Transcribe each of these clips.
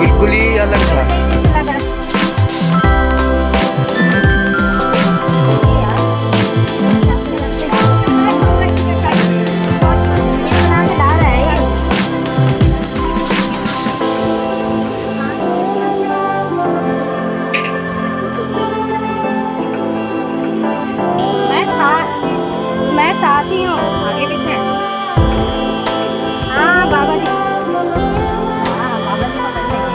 बिल्कुल ही अलग था। मैं साथ ही हूँ, आगे पीछे। हाँ बाबा जी, हाँ बाबा जी पकड़ लेंगे।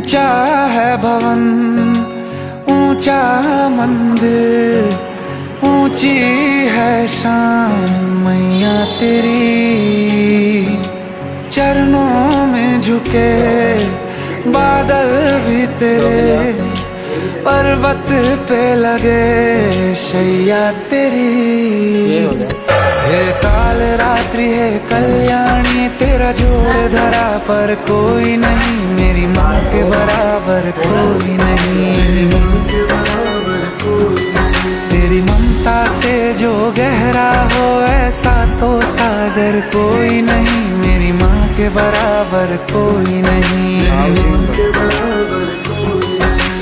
ऊंचा है भवन, ऊंचा मंदिर, ऊंची है शान मैया तेरी। चरणों में झुके बादल भी तेरे, पर्वत पे लगे शैया तेरी। हे काल रात्रि है कल्याणी, तेरा जोड़ धरा पर कोई नहीं, मेरी माँ के बराबर कोई नहीं। तेरी ममता से जो गहरा हो ऐसा तो सागर कोई नहीं, मेरी माँ के बराबर कोई नहीं।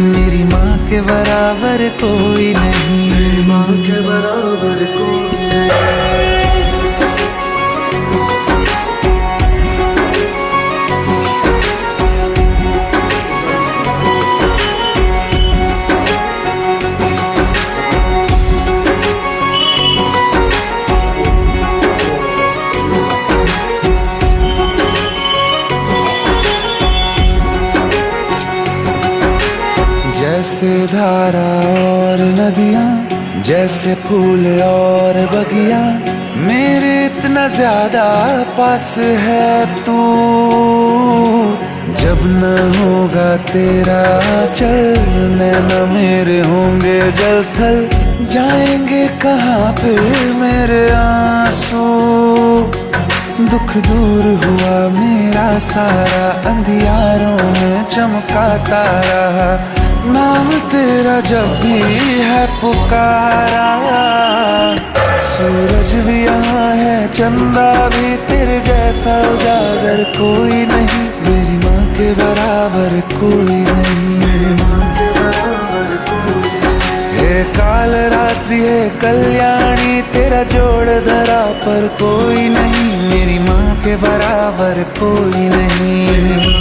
मेरी माँ के बराबर कोई नहीं, मेरी माँ के बराबर कोई नहीं। जैसे धारा और नदियाँ, जैसे फूल और बगिया, मेरे इतना ज्यादा पास है तू। जब न होगा तेरा चलने, न मेरे होंगे जल थल, जाएंगे कहाँ पे मेरे आंसू। दुख दूर हुआ मेरा सारा, अंधियारों में चमका तारा, नाम तेरा जब भी है पुकारा। सूरज भी यहाँ है, चंदा भी, तेरे जैसा उजागर कोई नहीं, मेरी माँ के बराबर कोई नहीं, मेरी माँ के बराबर कोई नहीं। हे काल रात्रि है कल्याणी, तेरा जोड़ धरा पर कोई नहीं, मेरी माँ के बराबर कोई नहीं।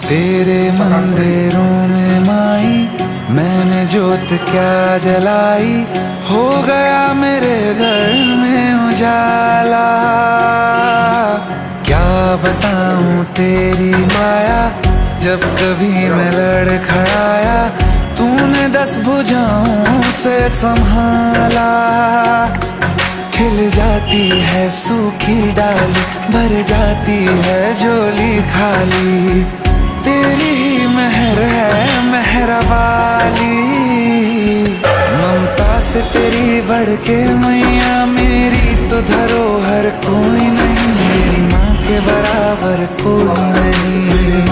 तेरे मंदिरों में माई मैंने जोत क्या जलाई, हो गया मेरे घर में उजाला। क्या बताऊं तेरी माया, जब कभी मैं लड़खड़ाया, तूने 10 भुजाओं से संभाला। खिल जाती है सूखी डाली, भर जाती है झोली खाली, तेरी ही मेहर है मेहरा वाली। ममता से तेरी बढ़ के मैया, मेरी तो धरोहर कोई नहीं, मेरी माँ के बराबर कोई नहीं।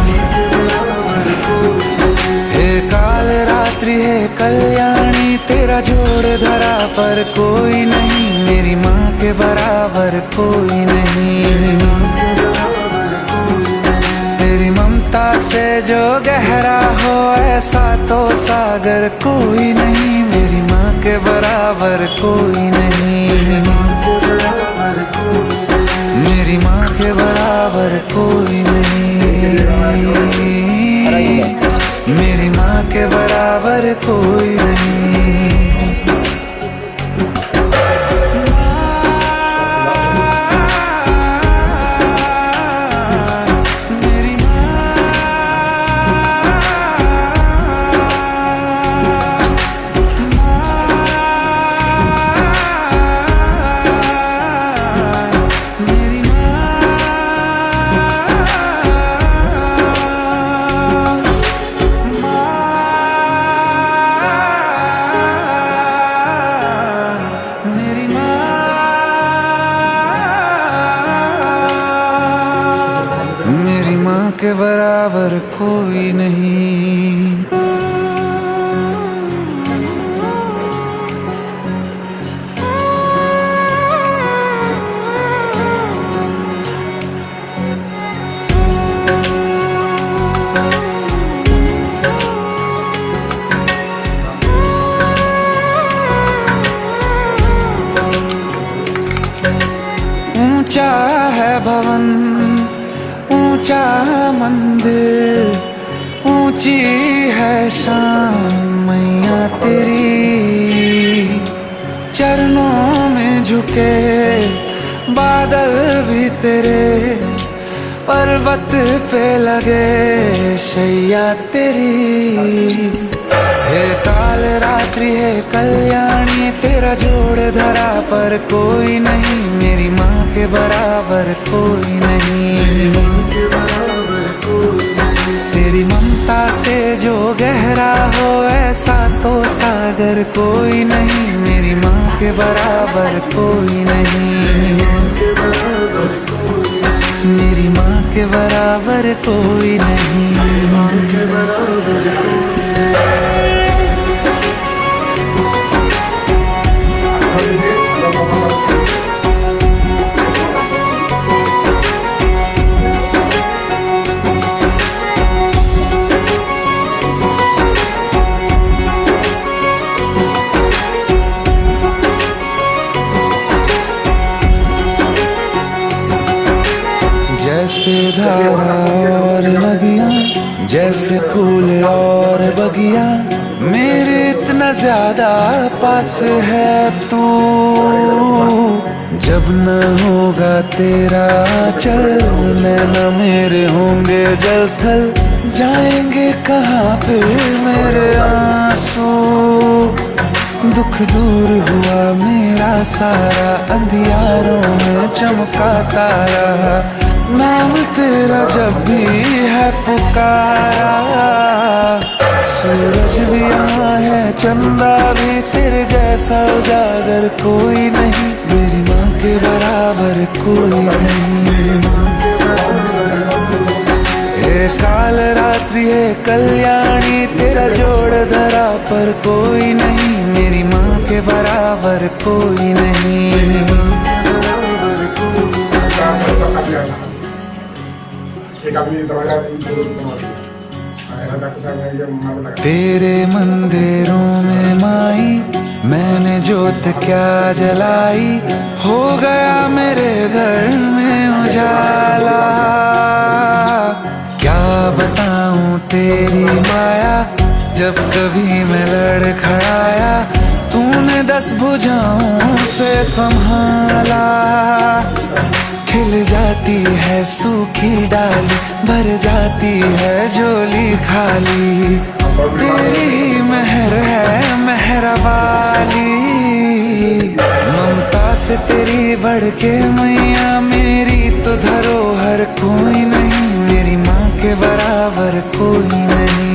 हे काल रात्रि है कल्याणी, तेरा जोड़ धरा पर कोई नहीं, मेरी माँ के बराबर कोई नहीं। तेरी ममता से जो गहरा हो ऐसा तो सागर कोई नहीं, मेरी माँ के बराबर कोई नहीं। मेरी माँ के बराबर कोई नहीं, मेरी माँ के बराबर कोई नहीं। मेरी माँ के बराबर कोई नहीं। ऊंचा है भवन, ऊंचा मंदिर, ऊंची है शान मैया तेरी। चरणों में झुके बादल भी तेरे, पर्वत पे लगे शैया तेरी। हे काल रात्रि है कल्याणी, तेरा जोड़ धरा पर कोई नहीं, मेरी माँ के बराबर कोई नहीं। तेरी ममता से जो गहरा हो ऐसा तो सागर कोई नहीं, मेरी माँ के बराबर कोई नहीं। मेरी माँ के बराबर कोई नहीं। जैसे धारा और नदियाँ, जैसे फूल और बगिया, मेरे इतना ज्यादा पास है तू। जब न होगा तेरा चल, नैना मेरे होंगे जल थल, जाएंगे कहाँ पे मेरे आंसू। दुख दूर हुआ मेरा सारा, अंधियारों में चमका तारा, नाम तेरा जब भी है पुकारा। सूरज भी यहाँ है, चंदा भी, तेरे जैसा उजागर कोई नहीं, मेरी माँ के बराबर कोई नहीं। हे काल रात्रि है कल्याणी, तेरा जोड़ धरा पर कोई नहीं, मेरी माँ के बराबर कोई नहीं। तेरे मंदिरों में माई मैंने जोत क्या जलाई, हो गया मेरे घर में उजाला। क्या बताऊं तेरी माया, जब कभी मैं लड़खड़ाया, तूने 10 भुजाओं से संभाला। खिल जाती है सूखी डाली, भर जाती है झोली खाली, तेरी ही मेहर है मेहर वाली। ममता से तेरी बढ़ के मैया, मेरी तो धरोहर कोई नहीं, मेरी माँ के बराबर कोई नहीं।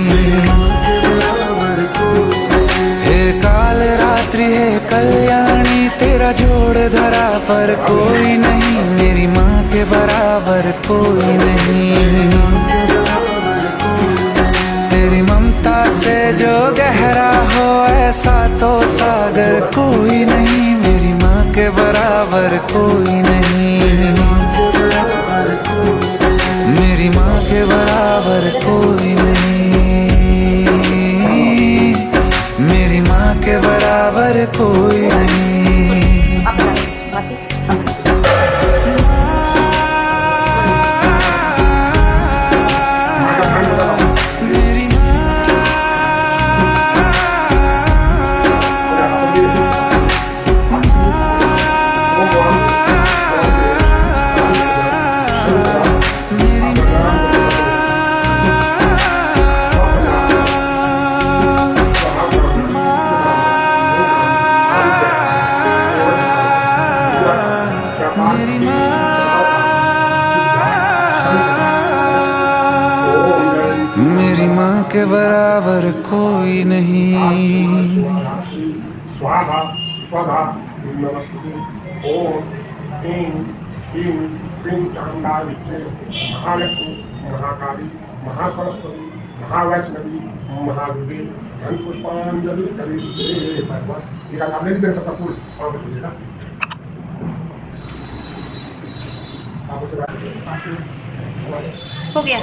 हे काल रात्रि है कल्याणी, तेरा जोड़ धरा पर कोई नहीं, मेरी माँ के बराबर कोई नहीं। तेरी ममता से जो गहरा हो ऐसा तो सागर कोई नहीं, मेरी माँ के बराबर कोई नहीं। मेरी माँ के बराबर कोई नहीं, मेरी माँ के बराबर कोई नहीं। मेरी माँ के बराबर कोई नहीं। स्वाहा स्वधा नमस्ते। ओम ह्रीं ह्रीं क्लीं चामुण्डाविद्ये महालक्ष्मी महाकाली महासरस्वती महावैष्णवी महादेवी धन पुष्पांजलि करिष्ये। ठीक है, आप ले लीजिए सबका फूल और बताइएगा आप उसे हो गया।